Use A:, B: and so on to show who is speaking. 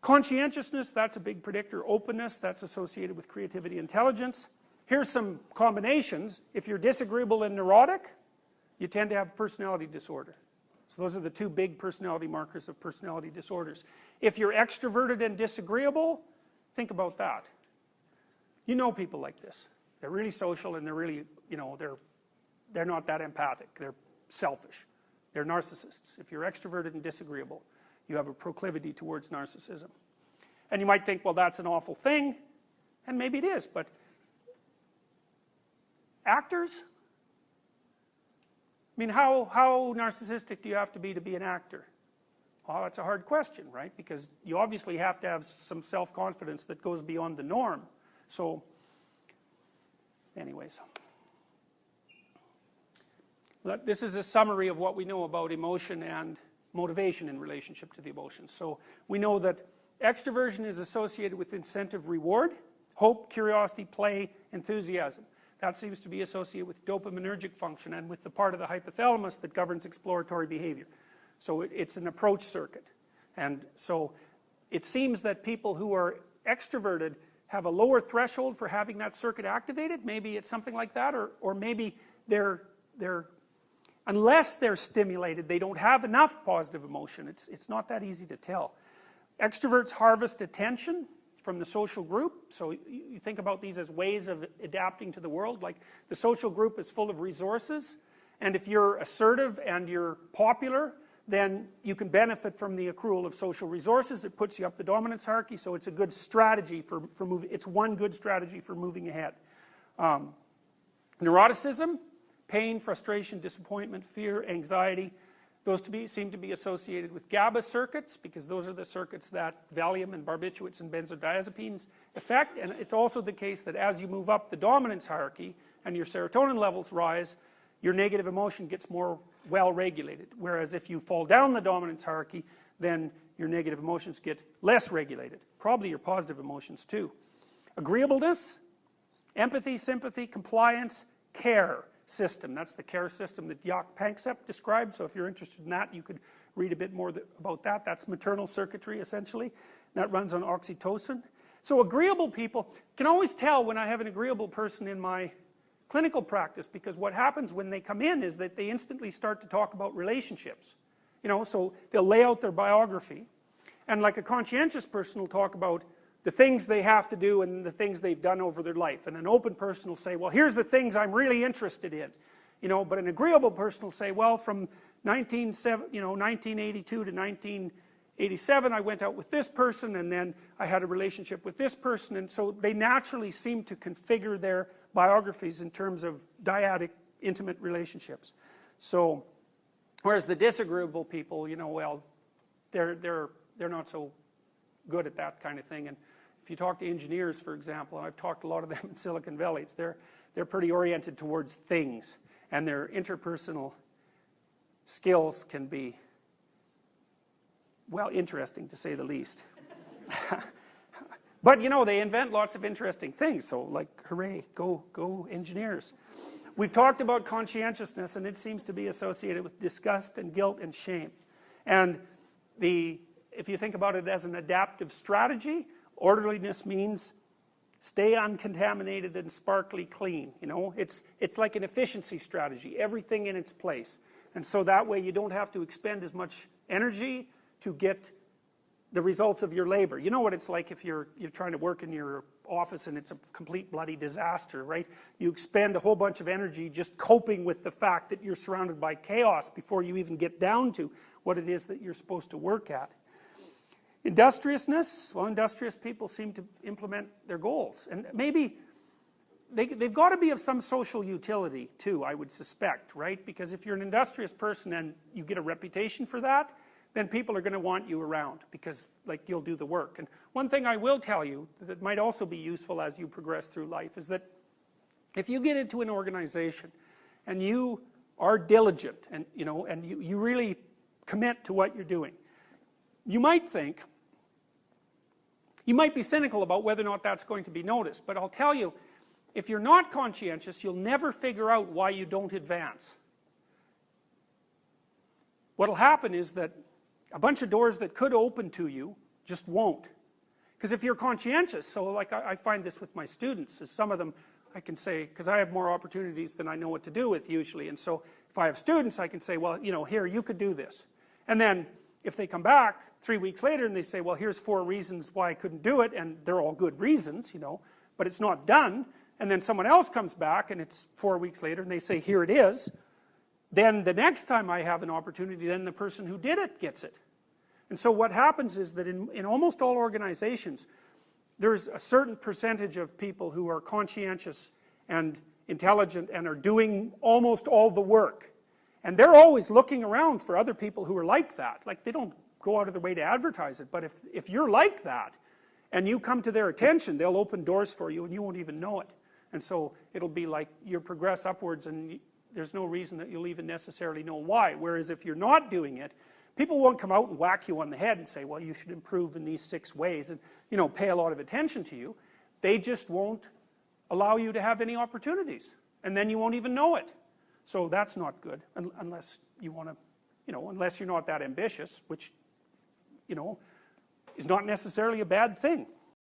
A: Conscientiousness, that's a big predictor. Openness, that's associated with creativity, intelligence. Here's some combinations. If you're disagreeable and neurotic, you tend to have personality disorder. So those are the two big personality markers of personality disorders. If you're extroverted and disagreeable, think about that. You know people like this. They're really social and they're really, you know, they're not that empathic. They're selfish. They're narcissists. If you're extroverted and disagreeable, you have a proclivity towards narcissism. And you might think, well, that's an awful thing, and maybe it is, but actors? I mean, how narcissistic do you have to be an actor? Well, that's a hard question, right? Because you obviously have to have some self-confidence that goes beyond the norm. So, anyways. This is a summary of what we know about emotion and motivation in relationship to the emotions. So we know that extroversion is associated with incentive reward, hope, curiosity, play, enthusiasm. That seems to be associated with dopaminergic function and with the part of the hypothalamus that governs exploratory behavior. So it's an approach circuit. And so it seems that people who are extroverted have a lower threshold for having that circuit activated. Maybe it's something like that, or maybe they're unless they're stimulated, they don't have enough positive emotion. It's not that easy to tell. Extroverts harvest attention from the social group. So you think about these as ways of adapting to the world. Like the social group is full of resources, and if you're assertive and you're popular, then you can benefit from the accrual of social resources. It puts you up the dominance hierarchy, so it's a good strategy for moving. It's one good strategy for moving ahead. Neuroticism, pain, frustration, disappointment, fear, anxiety, those seem to be associated with GABA circuits, because those are the circuits that Valium and barbiturates and benzodiazepines affect. And it's also the case that as you move up the dominance hierarchy and your serotonin levels rise, your negative emotion gets more well regulated. Whereas if you fall down the dominance hierarchy, then your negative emotions get less regulated. Probably your positive emotions too. Agreeableness, empathy, sympathy, compliance, care system. That's the care system that Jaak Panksepp described. So if you're interested in that, you could read a bit more about that. That's maternal circuitry, essentially. That runs on oxytocin. So agreeable people, can always tell when I have an agreeable person in my clinical practice, because what happens when they come in is that they instantly start to talk about relationships. You know, so they'll lay out their biography, and like a conscientious person will talk about the things they have to do and the things they've done over their life. And an open person will say, well, here's the things I'm really interested in. You know, but an agreeable person will say, well, from 1982 to 1987, I went out with this person, and then I had a relationship with this person. And so they naturally seem to configure their biographies in terms of dyadic, intimate relationships. So, whereas the disagreeable people, you know, well, they're not so good at that kind of thing. And if you talk to engineers, for example, and I've talked to a lot of them in Silicon Valley, they're pretty oriented towards things, and their interpersonal skills can be, well, interesting to say the least. But you know, they invent lots of interesting things, so like, hooray, go engineers. We've talked about conscientiousness, and it seems to be associated with disgust and guilt and shame. And if you think about it as an adaptive strategy, orderliness means stay uncontaminated and sparkly clean. You know, it's like an efficiency strategy, everything in its place. And so that way you don't have to expend as much energy to get the results of your labor. You know what it's like if you're trying to work in your office and it's a complete bloody disaster, right? You expend a whole bunch of energy just coping with the fact that you're surrounded by chaos before you even get down to what it is that you're supposed to work at. Industriousness, well, industrious people seem to implement their goals. And maybe they've got to be of some social utility too, I would suspect, right? Because if you're an industrious person and you get a reputation for that, then people are going to want you around because, like, you'll do the work. And one thing I will tell you that might also be useful as you progress through life is that if you get into an organization and you are diligent and, you know, and you really commit to what you're doing, you might think, you might be cynical about whether or not that's going to be noticed, but I'll tell you, if you're not conscientious, you'll never figure out why you don't advance. What'll happen is that a bunch of doors that could open to you just won't. Because if you're conscientious, so like I find this with my students, is some of them I can say, because I have more opportunities than I know what to do with usually, and so if I have students I can say, well, you know, here, you could do this. And then if they come back 3 weeks later and they say, well, here's 4 reasons why I couldn't do it, and they're all good reasons, you know, but it's not done, and then someone else comes back and it's 4 weeks later and they say, here it is, then the next time I have an opportunity, then the person who did it gets it. And so what happens is that in almost all organizations, there's a certain percentage of people who are conscientious and intelligent and are doing almost all the work. And they're always looking around for other people who are like that. Like, they don't go out of their way to advertise it, but if you're like that and you come to their attention, they'll open doors for you and you won't even know it. And so it'll be like you progress upwards and there's no reason that you'll even necessarily know why. Whereas if you're not doing it, people won't come out and whack you on the head and say, well, you should improve in these 6 ways and, you know, pay a lot of attention to you. They just won't allow you to have any opportunities. And then you won't even know it. So that's not good, unless you want to, you know, unless you're not that ambitious, which, you know, is not necessarily a bad thing.